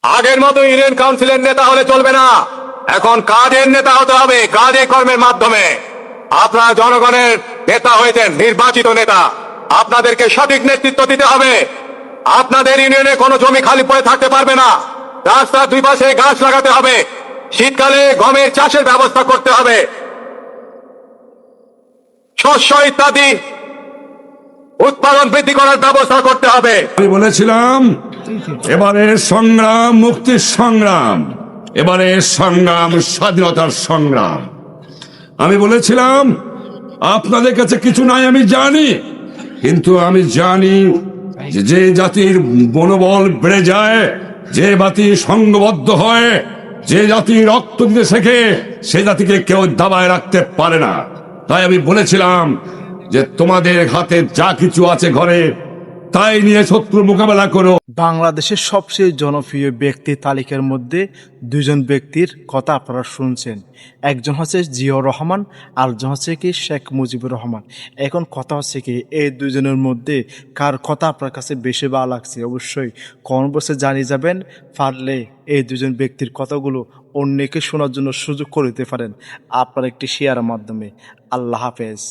আগের মতো ইউনিয়ন কাউন্সিলের নেতা হলে চলবে না, এখন কাজের নেতা হতে হবে, কাজে কর্মের মাধ্যমে। আপনারা জনগণের নেতা হয়েছেন, নির্বাচিত নেতা, আপনাদেরকে সঠিক নেতৃত্ব দিতে হবে। আপনাদের ইউনিয়নে কোনো জমি খালি পড়ে থাকতে পারবে না, রাস্তার দুই পাশে গাছ লাগাতে হবে, শীতকালে গমের চাষের ব্যবস্থা করতে হবে, শস্য ইত্যাদি উৎপাদন বৃদ্ধি করার ব্যবস্থা করতে হবে। আমি বলেছিলাম এবারে সংগ্রাম মুক্তির সংগ্রাম, এবারে সংগ্রাম স্বাধীনতার সংগ্রাম। আমি বলেছিলাম আপনাদের কাছে কিছু নাই আমি জানি, কিন্তু আমি জানি যে জাতির মনোবল বেড়ে যায়, যে জাতি সংঘবদ্ধ হয়, যে জাতি রক্ত দিতে শেখে, সে জাতিকে কেউ দাবায় রাখতে পারে না। তাই আমি বলেছিলাম যে তোমাদের হাতে যা কিছু আছে ঘরে তাই নিয়ে শত্রুর মোকাবেলা করো। বাংলাদেশের সবচেয়ে জনপ্রিয় ব্যক্তির তালিকার মধ্যে দুজন ব্যক্তির কথা আপনারা শুনছেন। একজন হচ্ছে জিয়াউর রহমান, আরেকজন হচ্ছে কি শেখ মুজিবুর রহমান। এখন কথা হচ্ছে কি এই দুজনের মধ্যে কার কথা আপনার কাছে বেশি ভালো লাগছে? অবশ্যই কমেন্ট বক্সে জানিয়ে যাবেন। পারলে এই দুজন ব্যক্তির কথাগুলো অন্যকে শোনার জন্য সুযোগ করে দিতে পারেন আপনার একটি শেয়ারের মাধ্যমে। আল্লাহ হাফেজ।